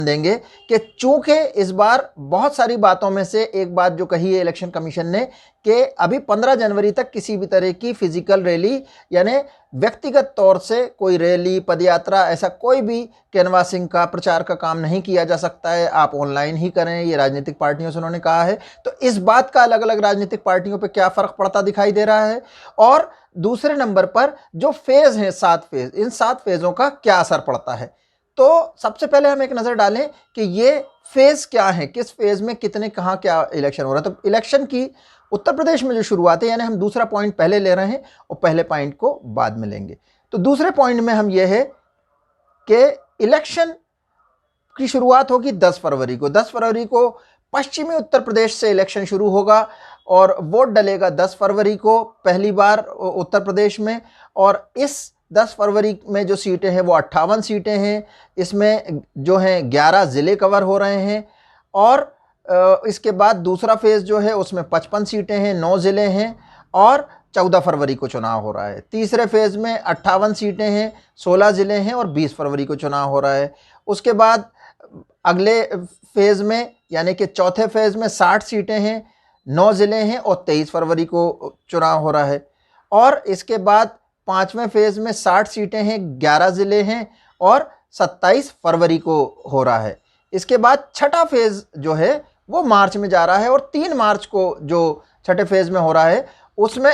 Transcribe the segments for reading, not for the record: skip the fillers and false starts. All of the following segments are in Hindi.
देंगे कि चूंकि इस बार बहुत सारी बातों में से एक बात जो कही है इलेक्शन कमीशन ने कि अभी 15 जनवरी तक किसी भी तरह की फिजिकल रैली यानी व्यक्तिगत तौर से कोई रैली पदयात्रा ऐसा कोई भी कैनवासिंग का प्रचार का काम नहीं किया जा सकता है, आप ऑनलाइन ही करें, ये राजनीतिक पार्टियों से उन्होंने कहा है। तो इस बात का अलग अलग राजनीतिक पार्टियों पर क्या फ़र्क पड़ता दिखाई दे रहा है, और दूसरे नंबर पर जो फेज़ हैं 7 फेज़, इन 7 फेज़ों का क्या असर पड़ता है। तो सबसे पहले हम एक नज़र डालें कि ये फेज़ क्या है, किस फेज़ में कितने कहाँ क्या इलेक्शन हो रहा है। तो इलेक्शन की उत्तर प्रदेश में जो शुरुआत है, यानी हम दूसरा पॉइंट पहले ले रहे हैं और पहले पॉइंट को बाद में लेंगे। तो दूसरे पॉइंट में हम ये है कि इलेक्शन की शुरुआत होगी 10 फरवरी को। 10 फरवरी को पश्चिमी उत्तर प्रदेश से इलेक्शन शुरू होगा और वोट डलेगा 10 फरवरी को पहली बार उत्तर प्रदेश में। और इस 10 फरवरी में जो सीटें हैं वो 58 सीटें हैं, इसमें जो हैं 11 ज़िले कवर हो रहे हैं। और इसके बाद दूसरा फेज़ जो है उसमें 55 सीटें हैं, 9 ज़िले हैं और 14 फरवरी को चुनाव हो रहा है। तीसरे फेज़ में 58 सीटें हैं, 16 ज़िले हैं और 20 फरवरी को चुनाव हो रहा है। उसके बाद अगले फेज़ में यानी कि चौथे फेज़ में 60 सीटें हैं, 9 ज़िले हैं और 23 फरवरी को चुनाव हो रहा है। और इसके बाद पाँचवें फेज़ में 60 सीटें हैं, 11 ज़िले हैं और 27 फरवरी को हो रहा है। इसके बाद छठा फेज़ जो है वो मार्च में जा रहा है और 3 मार्च को जो छठे फेज़ में हो रहा है उसमें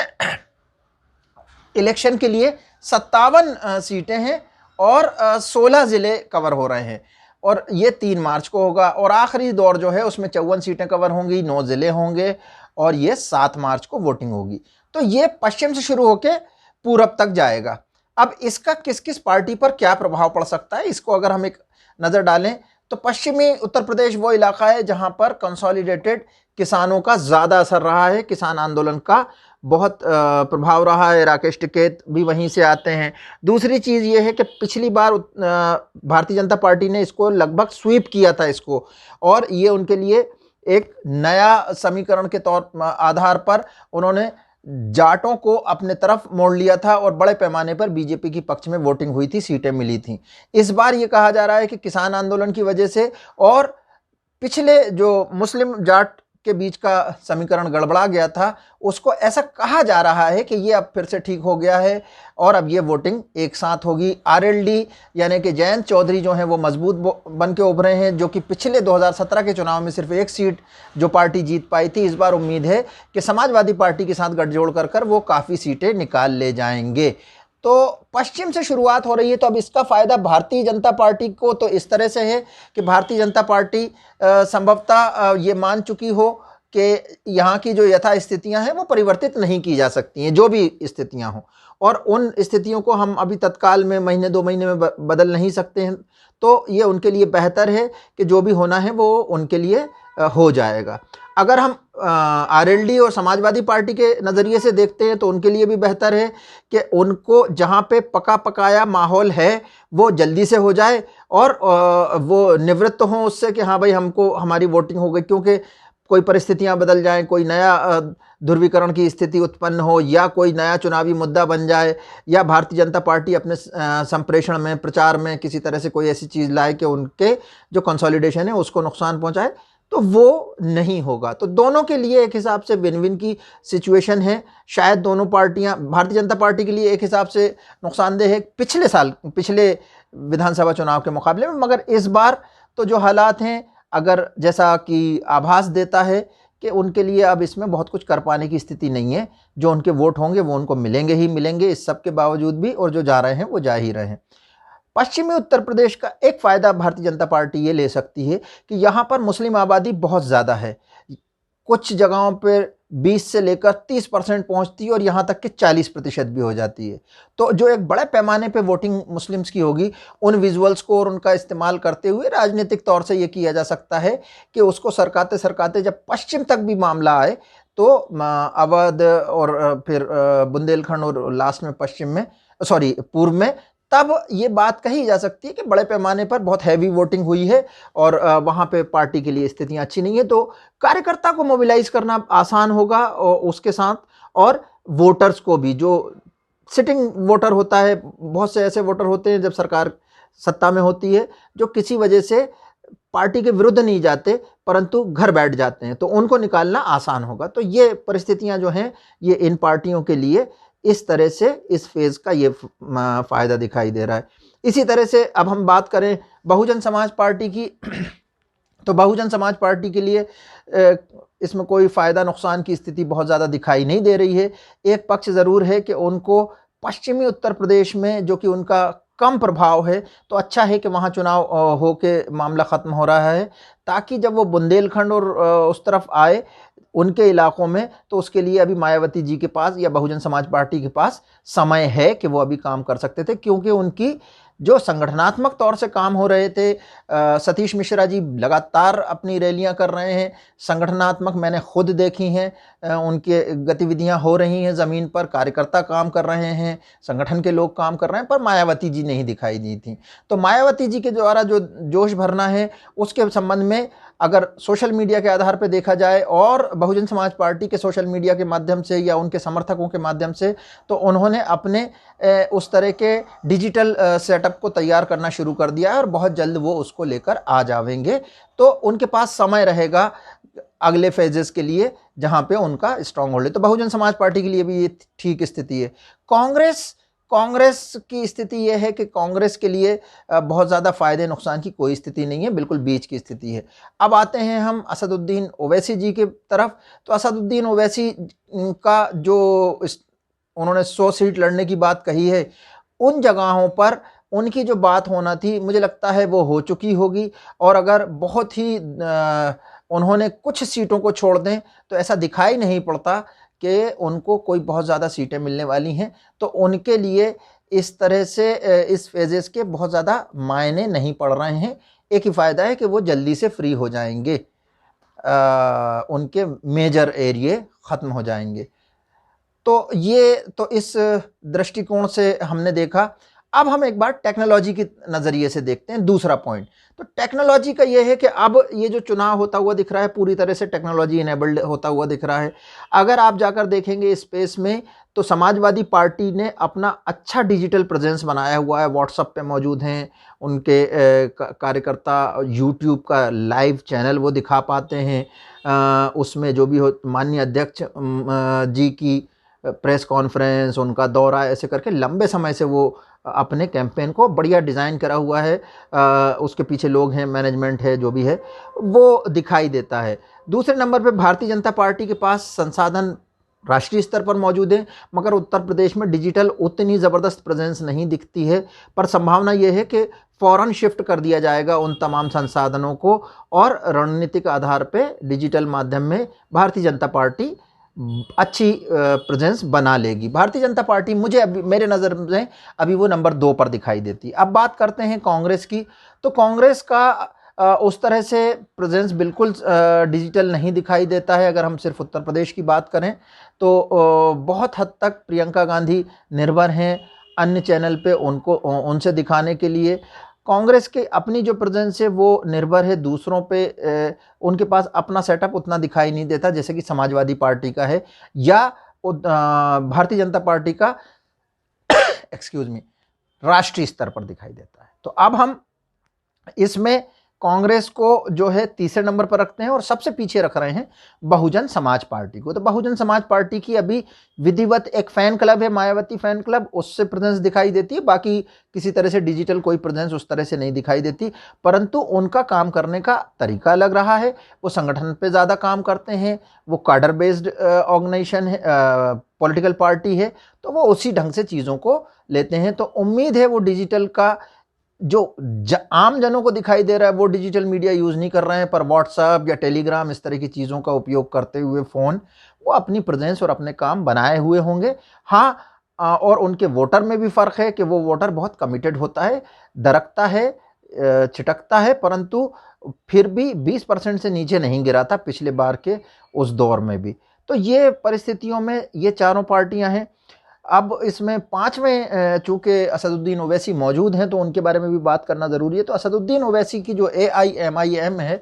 इलेक्शन के लिए 57 सीटें हैं और 16 ज़िले कवर हो रहे हैं और ये 3 मार्च को होगा। और आखिरी दौर जो है उसमें 54 सीटें कवर होंगी, 9 ज़िले होंगे और ये 7 मार्च को वोटिंग होगी। तो ये पश्चिम से शुरू होकर पूरब तक जाएगा। अब इसका किस किस पार्टी पर क्या प्रभाव पड़ सकता है, इसको अगर हम एक नज़र डालें तो पश्चिमी उत्तर प्रदेश वो इलाका है जहां पर कंसोलिडेटेड किसानों का ज़्यादा असर रहा है, किसान आंदोलन का बहुत प्रभाव रहा है। राकेश टिकैत भी वहीं से आते हैं। दूसरी चीज़ ये है कि पिछली बार भारतीय जनता पार्टी ने इसको लगभग स्वीप किया था इसको, और ये उनके लिए एक नया समीकरण के तौर आधार पर उन्होंने जाटों को अपने तरफ मोड़ लिया था और बड़े पैमाने पर बीजेपी की पक्ष में वोटिंग हुई थी, सीटें मिली थी। इस बार ये कहा जा रहा है कि किसान आंदोलन की वजह से और पिछले जो मुस्लिम जाट के बीच का समीकरण गड़बड़ा गया था उसको ऐसा कहा जा रहा है कि ये अब फिर से ठीक हो गया है और अब ये वोटिंग एक साथ होगी। आरएलडी यानी कि जयंत चौधरी जो हैं वो मजबूत बन के उभरे हैं, जो कि पिछले 2017 के चुनाव में सिर्फ एक सीट जो पार्टी जीत पाई थी। इस बार उम्मीद है कि समाजवादी पार्टी के साथ गठजोड़ कर वो काफ़ी सीटें निकाल ले जाएंगे। तो पश्चिम से शुरुआत हो रही है, तो अब इसका फ़ायदा भारतीय जनता पार्टी को तो इस तरह से है कि भारतीय जनता पार्टी संभवतः ये मान चुकी हो कि यहाँ की जो यथा स्थितियाँ हैं वो परिवर्तित नहीं की जा सकती हैं, जो भी स्थितियाँ हों, और उन स्थितियों को हम अभी तत्काल में महीने 2 महीने में बदल नहीं सकते हैं। तो ये उनके लिए बेहतर है कि जो भी होना है वो उनके लिए हो जाएगा। अगर हम आरएलडी और समाजवादी पार्टी के नज़रिए से देखते हैं तो उनके लिए भी बेहतर है कि उनको जहाँ पे पका पकाया माहौल है वो जल्दी से हो जाए और वो निवृत्त हों उससे कि हाँ भाई हमको हमारी वोटिंग हो गई, क्योंकि कोई परिस्थितियां बदल जाएं, कोई नया ध्रुवीकरण की स्थिति उत्पन्न हो या कोई नया चुनावी मुद्दा बन जाए या भारतीय जनता पार्टी अपने संप्रेषण में प्रचार में किसी तरह से कोई ऐसी चीज़ लाए कि उनके जो कंसोलिडेशन है उसको नुकसान पहुंचाए, तो वो नहीं होगा। तो दोनों के लिए एक हिसाब से विन विन की सिचुएशन है। शायद दोनों पार्टियां, भारतीय जनता पार्टी के लिए एक हिसाब से नुकसानदेह है पिछले विधानसभा चुनाव के मुकाबले में, मगर इस बार तो जो हालात हैं अगर जैसा कि आभास देता है कि उनके लिए अब इसमें बहुत कुछ कर पाने की स्थिति नहीं है। जो उनके वोट होंगे वो उनको मिलेंगे ही मिलेंगे इस सब के बावजूद भी, और जो जा रहे हैं वो जा ही रहे हैं। पश्चिमी उत्तर प्रदेश का एक फ़ायदा भारतीय जनता पार्टी ये ले सकती है कि यहाँ पर मुस्लिम आबादी बहुत ज़्यादा है, कुछ जगहों पर 20 से लेकर 30% पहुँचती है और यहाँ तक कि 40% भी हो जाती है। तो जो एक बड़े पैमाने पे वोटिंग मुस्लिम्स की होगी, उन विजुअल्स को और उनका इस्तेमाल करते हुए राजनीतिक तौर से ये किया जा सकता है कि उसको सरकाते सरकाते जब पश्चिम तक भी मामला आए तो अवध और फिर बुंदेलखंड और लास्ट में पूर्व में, तब ये बात कही जा सकती है कि बड़े पैमाने पर बहुत हैवी वोटिंग हुई है और वहाँ पे पार्टी के लिए स्थितियाँ अच्छी नहीं है। तो कार्यकर्ता को मोबिलाइज करना आसान होगा और उसके साथ, और वोटर्स को भी, जो सिटिंग वोटर होता है, बहुत से ऐसे वोटर होते हैं जब सरकार सत्ता में होती है जो किसी वजह से पार्टी के विरुद्ध नहीं जाते परंतु घर बैठ जाते हैं, तो उनको निकालना आसान होगा। तो ये परिस्थितियां जो हैं ये इन पार्टियों के लिए इस तरह से इस फेज़ का ये फ़ायदा दिखाई दे रहा है। इसी तरह से अब हम बात करें बहुजन समाज पार्टी की, तो बहुजन समाज पार्टी के लिए इसमें कोई फ़ायदा नुकसान की स्थिति बहुत ज़्यादा दिखाई नहीं दे रही है। एक पक्ष ज़रूर है कि उनको पश्चिमी उत्तर प्रदेश में, जो कि उनका कम प्रभाव है, तो अच्छा है कि वहाँ चुनाव हो के मामला ख़त्म हो रहा है, ताकि जब वो बुंदेलखंड और उस तरफ आए उनके इलाकों में, तो उसके लिए अभी मायावती जी के पास या बहुजन समाज पार्टी के पास समय है कि वो अभी काम कर सकते थे, क्योंकि उनकी जो संगठनात्मक तौर से काम हो रहे थे, सतीश मिश्रा जी लगातार अपनी रैलियां कर रहे हैं, संगठनात्मक मैंने खुद देखी हैं, उनके गतिविधियां हो रही हैं, ज़मीन पर कार्यकर्ता काम कर रहे हैं, संगठन के लोग काम कर रहे हैं, पर मायावती जी नहीं दिखाई दी थी। तो मायावती जी के द्वारा जो जोश भरना है उसके संबंध में अगर सोशल मीडिया के आधार पर देखा जाए और बहुजन समाज पार्टी के सोशल मीडिया के माध्यम से या उनके समर्थकों के माध्यम से, तो उन्होंने अपने उस तरह के डिजिटल सेटअप को तैयार करना शुरू कर दिया है और बहुत जल्द वो उसको लेकर आ जाएंगे। तो उनके पास समय रहेगा अगले फेजेस के लिए जहां पे उनका स्ट्रांग होल्ड है। तो बहुजन समाज पार्टी के लिए भी ये ठीक स्थिति है। कांग्रेस की स्थिति यह है कि कांग्रेस के लिए बहुत ज़्यादा फ़ायदे नुकसान की कोई स्थिति नहीं है, बिल्कुल बीच की स्थिति है। अब आते हैं हम असदुद्दीन ओवैसी जी के तरफ। तो असदुद्दीन ओवैसी का जो उन्होंने 100 सीट लड़ने की बात कही है, उन जगहों पर उनकी जो बात होना थी मुझे लगता है वो हो चुकी होगी, और अगर बहुत ही उन्होंने कुछ सीटों को छोड़ दें तो ऐसा दिखाई नहीं पड़ता कि उनको कोई बहुत ज़्यादा सीटें मिलने वाली हैं। तो उनके लिए इस तरह से इस फेजेस के बहुत ज़्यादा मायने नहीं पड़ रहे हैं। एक ही फ़ायदा है कि वो जल्दी से फ्री हो जाएंगे, उनके मेजर एरिए ख़त्म हो जाएंगे। तो ये तो इस दृष्टिकोण से हमने देखा। अब हम एक बार टेक्नोलॉजी के नज़रिए से देखते हैं दूसरा पॉइंट। तो टेक्नोलॉजी का ये है कि अब ये जो चुनाव होता हुआ दिख रहा है पूरी तरह से टेक्नोलॉजी इनेबल्ड होता हुआ दिख रहा है। अगर आप जाकर देखेंगे स्पेस में, तो समाजवादी पार्टी ने अपना अच्छा डिजिटल प्रेजेंस बनाया हुआ है। व्हाट्सएप पे मौजूद हैं उनके कार्यकर्ता, यूट्यूब का लाइव चैनल वो दिखा पाते हैं, उसमें जो भी हो माननीय अध्यक्ष जी की प्रेस कॉन्फ्रेंस, उनका दौरा, ऐसे करके लंबे समय से वो अपने कैंपेन को बढ़िया डिज़ाइन करा हुआ है। उसके पीछे लोग हैं, मैनेजमेंट है, जो भी है वो दिखाई देता है। दूसरे नंबर पे भारतीय जनता पार्टी के पास संसाधन राष्ट्रीय स्तर पर मौजूद है, मगर उत्तर प्रदेश में डिजिटल उतनी ज़बरदस्त प्रेजेंस नहीं दिखती है। पर संभावना ये है कि फ़ौरन शिफ्ट कर दिया जाएगा उन तमाम संसाधनों को, और रणनीतिक आधार पे डिजिटल माध्यम में भारतीय जनता पार्टी अच्छी प्रेजेंस बना लेगी। भारतीय जनता पार्टी मुझे अभी मेरे नज़र में अभी वो नंबर 2 पर दिखाई देती है। अब बात करते हैं कांग्रेस की। तो कांग्रेस का उस तरह से प्रेजेंस बिल्कुल डिजिटल नहीं दिखाई देता है। अगर हम सिर्फ उत्तर प्रदेश की बात करें तो बहुत हद तक प्रियंका गांधी निर्भर हैं अन्य चैनल पे उनको उनसे दिखाने के लिए। कांग्रेस के अपनी जो प्रेजेंस है वो निर्भर है दूसरों पे, उनके पास अपना सेटअप उतना दिखाई नहीं देता जैसे कि समाजवादी पार्टी का है या भारतीय जनता पार्टी का एक्सक्यूज मी राष्ट्रीय स्तर पर दिखाई देता है। तो अब हम इसमें कांग्रेस को जो है तीसरे नंबर पर रखते हैं और सबसे पीछे रख रहे हैं बहुजन समाज पार्टी को। तो बहुजन समाज पार्टी की अभी विधिवत एक फैन क्लब है, मायावती फैन क्लब, उससे प्रेजेंस दिखाई देती है। बाकी किसी तरह से डिजिटल कोई प्रेजेंस उस तरह से नहीं दिखाई देती, परंतु उनका काम करने का तरीका लग रहा है। वो संगठन पे ज़्यादा काम करते हैं, वो काडर बेस्ड ऑर्गेनाइजेशन है, पॉलिटिकल पार्टी है, तो वो उसी ढंग से चीज़ों को लेते हैं। तो उम्मीद है वो डिजिटल का जो आम जनों को दिखाई दे रहा है वो डिजिटल मीडिया यूज़ नहीं कर रहे हैं, पर व्हाट्सएप या टेलीग्राम इस तरह की चीज़ों का उपयोग करते हुए फ़ोन वो अपनी प्रेजेंस और अपने काम बनाए हुए होंगे। हाँ, और उनके वोटर में भी फ़र्क है कि वो वोटर बहुत कमिटेड होता है, दरकता है, छिटकता है, परंतु फिर भी 20% से नीचे नहीं गिरा था पिछले बार के उस दौर में भी। तो ये परिस्थितियों में ये चारों पार्टियां हैं। अब इसमें पांचवें चूँकि असदुद्दीन ओवैसी मौजूद हैं तो उनके बारे में भी बात करना ज़रूरी है। तो असदुद्दीन ओवैसी की जो AIMIM है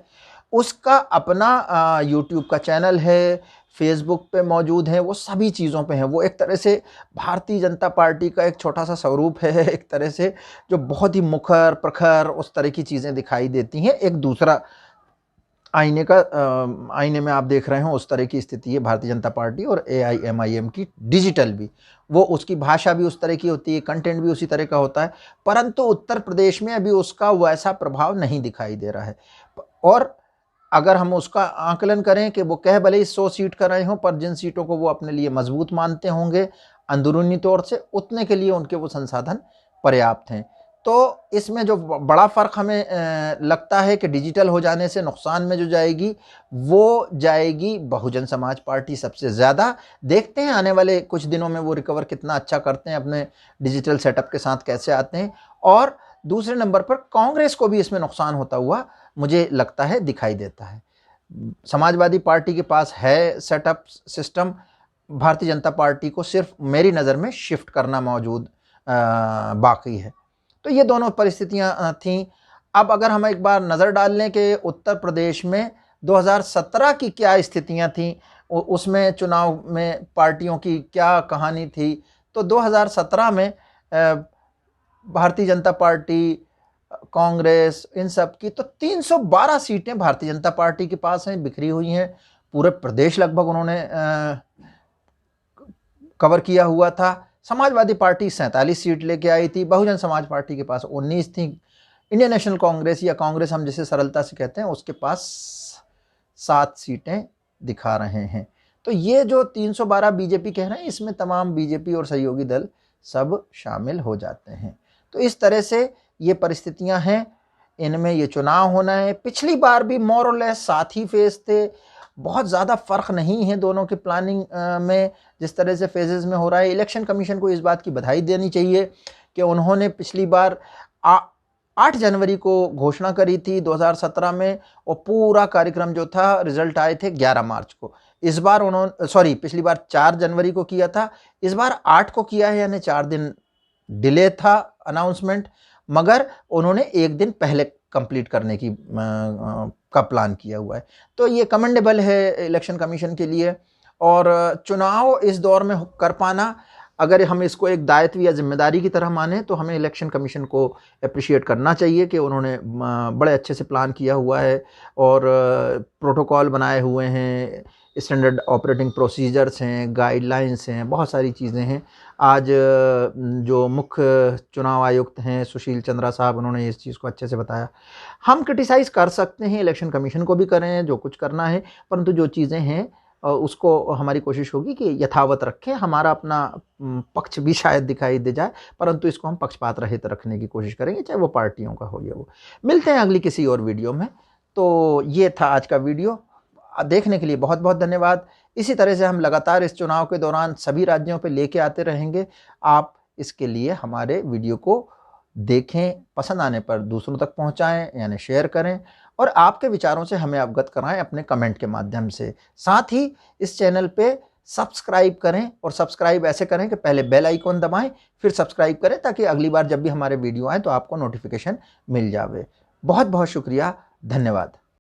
उसका अपना यूट्यूब का चैनल है, फेसबुक पे मौजूद है, वो सभी चीज़ों पे हैं। वो एक तरह से भारतीय जनता पार्टी का एक छोटा-सा स्वरूप है, एक तरह से जो बहुत ही मुखर, प्रखर उस तरह की चीज़ें दिखाई देती हैं। एक दूसरा आईने में आप देख रहे हो उस तरह की स्थिति है भारतीय जनता पार्टी और एआईएमआईएम की डिजिटल भी। वो उसकी भाषा भी उस तरह की होती है, कंटेंट भी उसी तरह का होता है, परंतु उत्तर प्रदेश में अभी उसका वैसा प्रभाव नहीं दिखाई दे रहा है। और अगर हम उसका आकलन करें कि वो कह भले ही 100 सीट कर रहे हों, पर जिन सीटों को वो अपने लिए मजबूत मानते होंगे अंदरूनी तौर से, उतने के लिए उनके वो संसाधन पर्याप्त हैं। तो इसमें जो बड़ा फ़र्क हमें लगता है कि डिजिटल हो जाने से नुकसान में जो जाएगी, वो जाएगी बहुजन समाज पार्टी सबसे ज़्यादा। देखते हैं आने वाले कुछ दिनों में वो रिकवर कितना अच्छा करते हैं, अपने डिजिटल सेटअप के साथ कैसे आते हैं। और दूसरे नंबर पर कांग्रेस को भी इसमें नुकसान होता हुआ मुझे लगता है दिखाई देता है। समाजवादी पार्टी के पास है setup system, Bharatiya Janata party को सिर्फ मेरी नज़र में शिफ्ट करना मौजूद बाकी है। तो ये दोनों परिस्थितियां थीं। अब अगर हम एक बार नज़र डाल लें कि उत्तर प्रदेश में 2017 की क्या स्थितियां थीं, उसमें चुनाव में पार्टियों की क्या कहानी थी, तो 2017 में भारतीय जनता पार्टी, कांग्रेस, इन सब की तो 312 सीटें भारतीय जनता पार्टी के पास हैं, बिखरी हुई हैं। पूरे प्रदेश लगभग उन्होंने कवर किया हुआ था। समाजवादी पार्टी 47 सीट लेके आई थी, बहुजन समाज पार्टी के पास 19 थी, इंडियन नेशनल कांग्रेस या कांग्रेस हम जिसे सरलता से कहते हैं उसके पास 7 सीटें दिखा रहे हैं। तो ये जो 312 बीजेपी कह रहे हैं, इसमें तमाम बीजेपी और सहयोगी दल सब शामिल हो जाते हैं। तो इस तरह से ये परिस्थितियां हैं, इनमें ये चुनाव होना है। पिछली बार भी मोर और लेस साथ ही फेज थे, बहुत ज़्यादा फ़र्क नहीं है दोनों की प्लानिंग में, जिस तरह से फेजेस में हो रहा है। इलेक्शन कमीशन को इस बात की बधाई देनी चाहिए कि उन्होंने पिछली बार 8 जनवरी को घोषणा करी थी 2017 में, और पूरा कार्यक्रम जो था रिजल्ट आए थे 11 मार्च को। इस बार उन्होंने पिछली बार 4 जनवरी को किया था, इस बार 8 को किया है, यानी 4 दिन डिले था अनाउंसमेंट, मगर उन्होंने एक दिन पहले कंप्लीट करने की का प्लान किया हुआ है। तो ये कमेंडेबल है इलेक्शन कमीशन के लिए। और चुनाव इस दौर में कर पाना, अगर हम इसको एक दायित्व या जिम्मेदारी की तरह माने, तो हमें इलेक्शन कमीशन को अप्रिशिएट करना चाहिए कि उन्होंने बड़े अच्छे से प्लान किया हुआ है और प्रोटोकॉल बनाए हुए हैं, स्टैंडर्ड ऑपरेटिंग प्रोसीजर्स हैं, गाइडलाइंस हैं, बहुत सारी चीज़ें हैं। आज जो मुख्य चुनाव आयुक्त हैं सुशील चंद्रा साहब, उन्होंने इस चीज़ को अच्छे से बताया। हम क्रिटिसाइज़ कर सकते हैं, इलेक्शन कमीशन को भी करें, जो कुछ करना है, परंतु जो चीज़ें हैं उसको हमारी कोशिश होगी कि यथावत रखें। हमारा अपना पक्ष भी शायद दिखाई दे जाए, परंतु इसको हम पक्षपात रहित रखने की कोशिश करेंगे, चाहे वो पार्टियों का हो या वो। मिलते हैं अगली किसी और वीडियो में। तो ये था आज का वीडियो, देखने के लिए बहुत बहुत धन्यवाद। इसी तरह से हम लगातार इस चुनाव के दौरान सभी राज्यों पे लेके आते रहेंगे। आप इसके लिए हमारे वीडियो को देखें, पसंद आने पर दूसरों तक पहुंचाएं, यानी शेयर करें, और आपके विचारों से हमें अवगत कराएं अपने कमेंट के माध्यम से। साथ ही इस चैनल पे सब्सक्राइब करें, और सब्सक्राइब ऐसे करें कि पहले बेल आइकॉन दबाएं, फिर सब्सक्राइब करें, ताकि अगली बार जब भी हमारे वीडियो आए तो आपको नोटिफिकेशन मिल जावे। बहुत बहुत शुक्रिया, धन्यवाद।